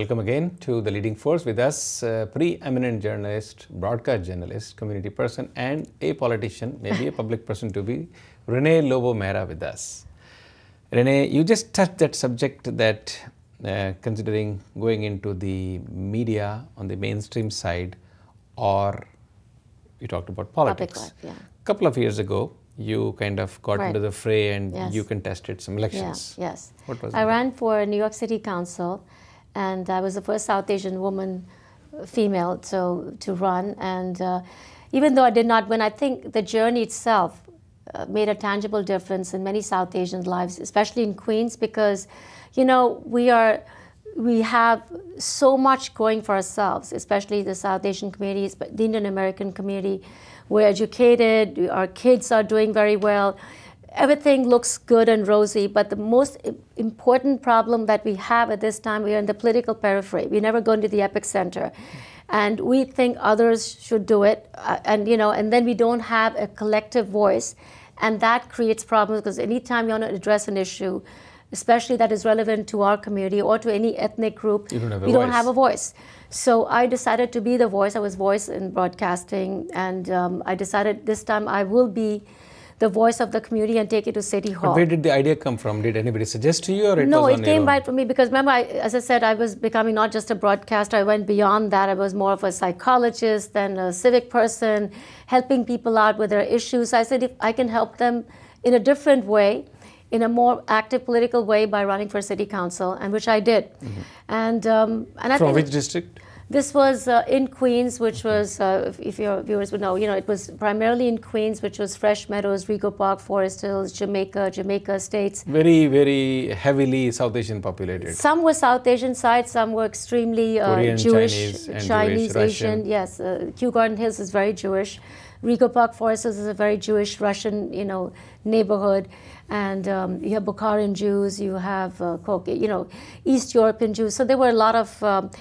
Welcome again to The Leading Force. With us, preeminent journalist, broadcast journalist, community person, and a politician, maybe a public person to be, Renee Lobo Mehra with us. Renee, you just touched that subject that considering going into the media on the mainstream side, or you talked about politics. Public life, yeah. A couple of years ago, you kind of got into the fray and Yes. you contested some elections. Yeah, yes. What was I it? ran for New York City Council, and I was the first South Asian woman, female, to run. And even though I did not win, I think the journey itself made a tangible difference in many South Asian lives, especially in Queens, because, you know, we have so much going for ourselves, especially the South Asian communities, but the Indian American community. We're educated, our kids are doing very well. Everything looks good and rosy, but the most important problem that we have at this time, we are in the political periphery. We never go into the epicenter. And we think others should do it, and then we don't have a collective voice, and that creates problems, because anytime you want to address an issue, especially that is relevant to our community or to any ethnic group, You don't have a we don't voice. have a voice. So I decided to be the voice. I was voice in broadcasting, and I decided this time I will be the voice of the community and take it to City Hall. But where did the idea come from? Did anybody suggest to you, or it No, was it on your came own? right from me, because remember, as I said, I was becoming not just a broadcaster. I went beyond that. I was more of a psychologist, then a civic person, helping people out with their issues. I said, if I can help them in a different way, in a more active political way, by running for city council, and which I did. And I From think which district? this was in Queens, which was, if your viewers would know, it was primarily in Queens, which was Fresh Meadows, Rego Park, Forest Hills, Jamaica Estates. Very, very heavily South Asian populated. Some were South Asian side, some were extremely Korean, Jewish, Chinese, Russian. Asian. Yes, Kew Garden Hills is very Jewish. Rego Park, Forest Hills is a very Jewish, Russian, neighborhood. And you have Bukharan Jews, you have East European Jews. So there were a lot of,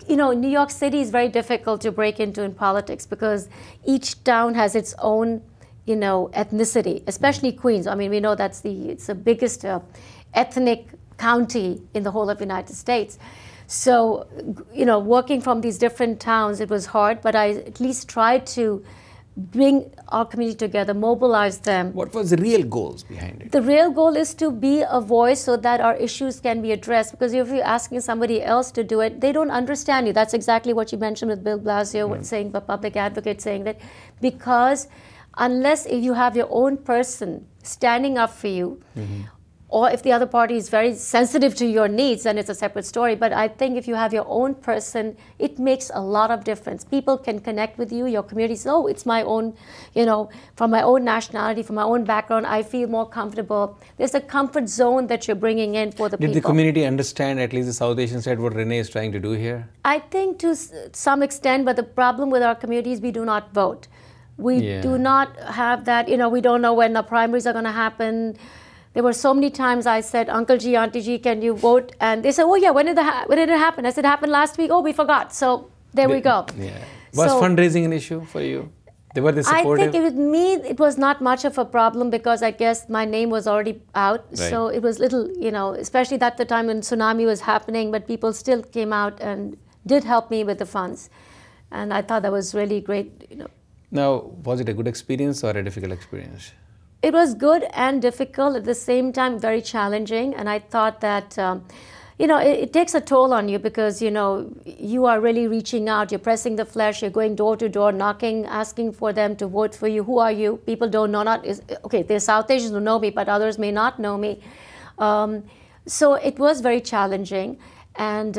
New York City is very difficult to break into in politics, because each town has its own, ethnicity, especially Queens. I mean, we know it's the biggest ethnic county in the whole of the United States. So, working from these different towns, it was hard, but I at least tried to bring our community together, mobilize them. What was the real goals behind it? The real goal is to be a voice so that our issues can be addressed, because if you're asking somebody else to do it, they don't understand you. That's exactly what you mentioned with Bill Blasio, saying, the public advocate, saying that, because unless you have your own person standing up for you, or if the other party is very sensitive to your needs, then it's a separate story. But I think if you have your own person, it makes a lot of difference. People can connect with you, your community says, oh, it's my own, from my own nationality, from my own background, I feel more comfortable. There's a comfort zone that you're bringing in for the people. Did the community understand, at least the South Asian side, what Renee is trying to do here? I think to some extent, but the problem with our community is we do not vote. We do not have that, we don't know when the primaries are going to happen. There were so many times I said, Uncle Ji, Auntie Ji, can you vote? And they said, oh yeah, when did it happen? I said, it happened last week. Oh, we forgot. So there we go. Yeah. Was fundraising an issue for you? Were they supportive? I think with me, it was not much of a problem, because I guess my name was already out. Right. So it was little, especially at the time when tsunami was happening, but people still came out and did help me with the funds. And I thought that was really great. Now, was it a good experience or a difficult experience? It was good and difficult at the same time, very challenging. And I thought that, it takes a toll on you, because, you are really reaching out, you're pressing the flesh, you're going door to door, knocking, asking for them to vote for you. Who are you? People don't know, okay, there's South Asians who know me, but others may not know me. So it was very challenging. And,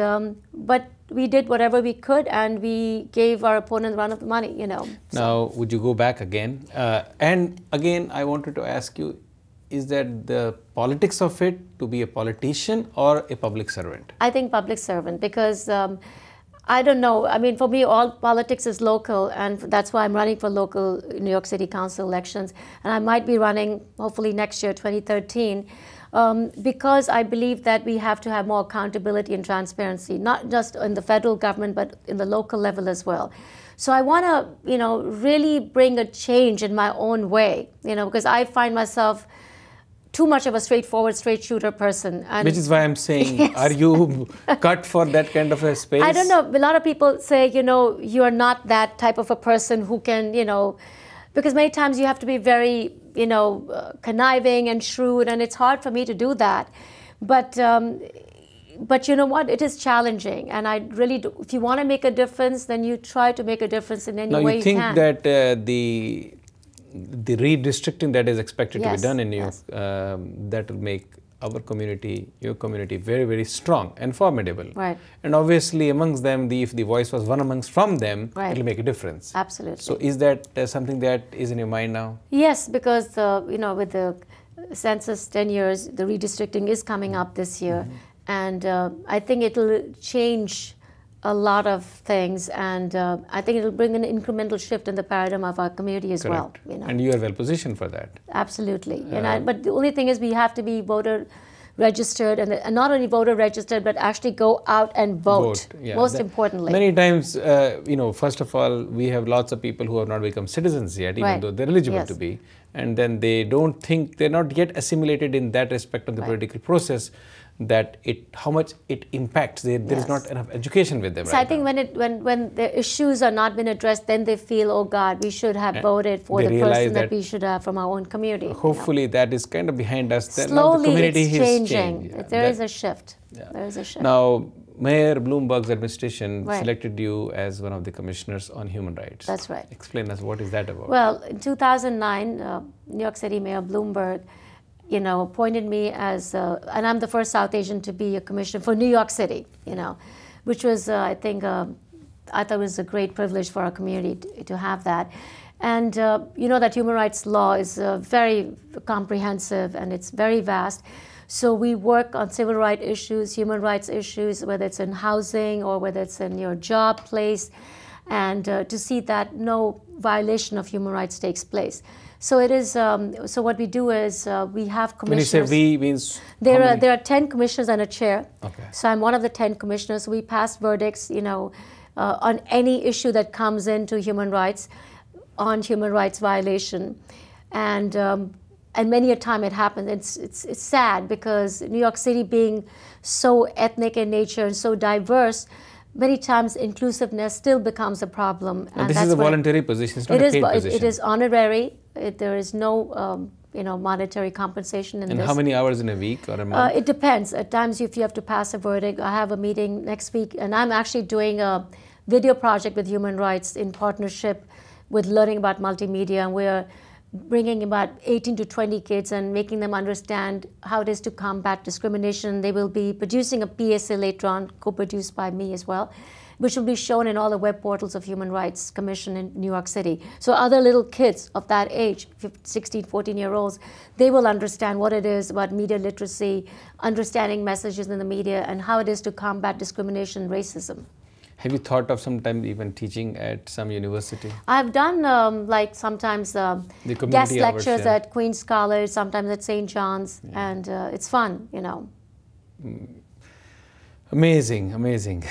but we did whatever we could, and we gave our opponent a run of the money, So. Now, would you go back again? And again, I wanted to ask you, is that the politics of it to be a politician or a public servant? I think public servant, because I don't know. I mean, for me, all politics is local, and that's why I'm running for local New York City Council elections. And I might be running, hopefully next year, 2013. Because I believe that we have to have more accountability and transparency, not just in the federal government, but in the local level as well. So I want to, really bring a change in my own way, because I find myself too much of a straightforward, straight shooter person. And which is why I'm saying, yes. Are you cut for that kind of a space? I don't know. A lot of people say, you know, you're not that type of a person who can, you know, because many times you have to be very, you know, conniving and shrewd, and it's hard for me to do that. But you know what? It is challenging, and I really do. If you want to make a difference, then you try to make a difference in any now, way you think can. that the redistricting that is expected to be Yes, done in New York, yes. that will make our community, your community, very, very strong and formidable. Right. And obviously, amongst them, if the voice was one amongst from them, Right. it will make a difference. Absolutely. So, is that something that is in your mind now? Yes, because you know, with the census 10 years, the redistricting is coming up this year, and I think it'll change a lot of things, and I think it'll bring an incremental shift in the paradigm of our community as well. Correct. You know, And you are well positioned for that. absolutely. But the only thing is, we have to be voter registered, and not only voter registered, but actually go out and vote. Yeah. Most importantly. Many times, you know, first of all, we have lots of people who have not become citizens yet, even Right. though they're eligible Yes. to be. And then they don't think, they're not yet assimilated in that respect of the Right. political process, that how much it impacts. There is Yes. not enough education with them So right I think now. when the issues are not been addressed, then they feel, oh God, we should have voted for they the realize person that that we should have from our own community. you know. Hopefully that is kind of behind us. That now the Slowly community it's is changing. changed. Yeah, There is that- a shift. yeah. There is a shift. Now, Mayor Bloomberg's administration Right. selected you as one of the commissioners on human rights. That's right. Explain us, what is that about? Well, in 2009, New York City Mayor Bloomberg, you know, appointed me as, and I'm the first South Asian to be a commissioner for New York City, you know, which was, I think, I thought it was a great privilege for our community to have that. And you know that human rights law is very comprehensive and it's very vast. So we work on civil rights issues, human rights issues, whether it's in housing or whether it's in your job place, and to see that no violation of human rights takes place. So it is. So what we do is we have commissioners. When you say we, means There are 10 commissioners and a chair. Okay. So I'm one of the 10 commissioners. We pass verdicts, you know, on any issue that comes into human rights, on human rights violation, and many a time it happens. It's sad because New York City being so ethnic in nature and so diverse, many times inclusiveness still becomes a problem. And this is a voluntary position, it's not a paid position. It is honorary. There is no you know, monetary compensation in And this. how many hours in a week or a month? It depends. At times, if you have to pass a verdict, I have a meeting next week, and I'm actually doing a video project with Human Rights in partnership with Learning About Multimedia, and we're bringing about 18 to 20 kids and making them understand how it is to combat discrimination. They will be producing a PSA later on, co-produced by me as well, which will be shown in all the web portals of Human Rights Commission in New York City. So other little kids of that age, 16, 14-year-olds, they will understand what it is about media literacy, understanding messages in the media, and how it is to combat discrimination and racism. Have you thought of sometimes even teaching at some university? I've done like sometimes community guest hours, lectures yeah. at Queens College, sometimes at St. John's, and it's fun, you know. Amazing, amazing.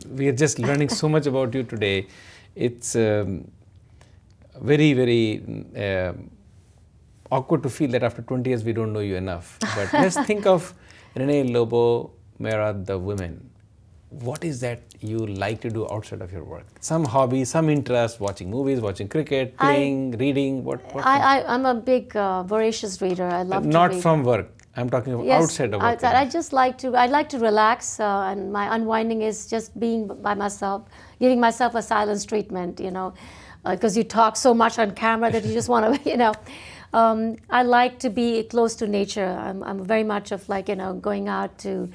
We are just learning so much about you today. It's very, very awkward to feel that after 20 years we don't know you enough. But let's think of Renee Lobo, Mera, the women. What is that you like to do outside of your work? Some hobby, some interest, watching movies, watching cricket, playing, reading, what? I'm a big voracious reader. I love to Not read. from work. I'm talking about Yes, outside of work. I just like to. I like to relax, and my unwinding is just being by myself, giving myself a silence treatment. You know, because you talk so much on camera that you just want to. You know, I like to be close to nature. I'm very much of like, you know, going out to.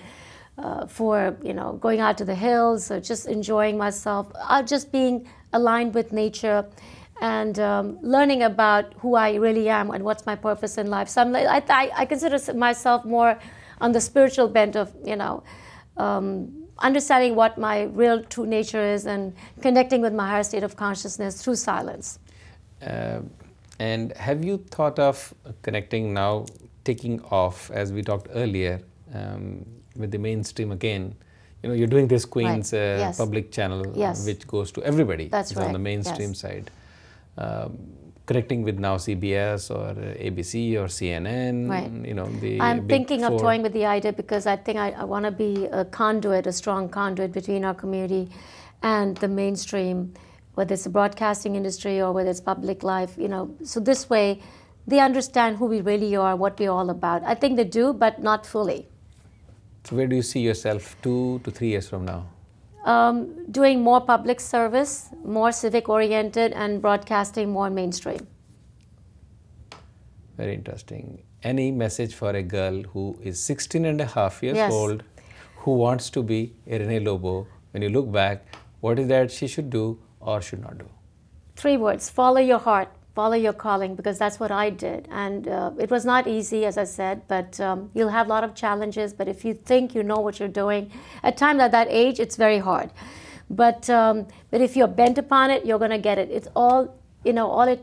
Going out to the hills, or just enjoying myself, just being aligned with nature, and learning about who I really am and what's my purpose in life. So I consider myself more on the spiritual bent of, you know, understanding what my real true nature is and connecting with my higher state of consciousness through silence. And have you thought of connecting now, taking off, as we talked earlier, with the mainstream again? You know, you're doing this Queen's Yes. public channel, Yes. which goes to everybody. That's It's on right. the mainstream Yes. side. connecting with now CBS or ABC or CNN, Right. you know, the I'm big thinking of four. toying with the idea because I think I want to be a conduit, a strong conduit between our community and the mainstream, whether it's the broadcasting industry or whether it's public life, you know. So this way, they understand who we really are, what we're all about. I think they do, but not fully. So where do you see yourself 2 to 3 years from now? Doing more public service, more civic oriented, and broadcasting more mainstream. Very interesting. Any message for a girl who is 16 and a half years Yes. old, who wants to be a Renee Lobo? When you look back, what is that she should do or should not do? 3 words: follow your heart, follow your calling, because that's what I did. And it was not easy, as I said, but you'll have a lot of challenges. But if you think you know what you're doing, at times at that age, it's very hard. But if you're bent upon it, you're going to get it. It's all, you know, all it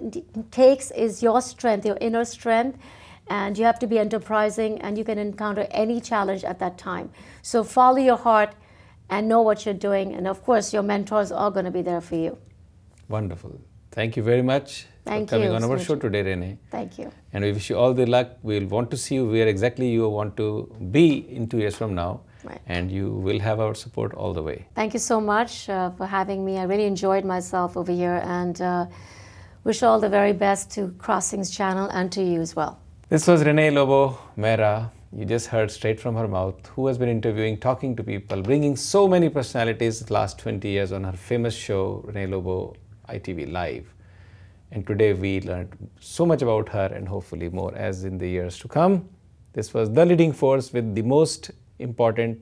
takes is your strength, your inner strength, and you have to be enterprising, and you can encounter any challenge at that time. So follow your heart and know what you're doing. And of course, your mentors are going to be there for you. Wonderful. Thank you very much Thank for coming you, on our Sumit. show today, Renee. Thank you. And we wish you all the luck. We'll want to see you where exactly you want to be in 2 years from now. Right. And you will have our support all the way. Thank you so much for having me. I really enjoyed myself over here, and wish all the very best to Crossings Channel and to you as well. This was Renee Lobo Mehra. You just heard straight from her mouth, who has been interviewing, talking to people, bringing so many personalities the last 20 years on her famous show, Renee Lobo ITV Live. And today we learned so much about her and hopefully more as in the years to come. This was The Leading Force with the most important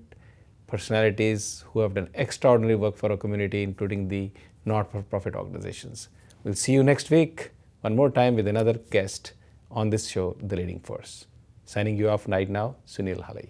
personalities who have done extraordinary work for our community, including the not-for-profit organizations. We'll see you next week, one more time with another guest on this show, The Leading Force. Signing you off right now, Sunil Halai.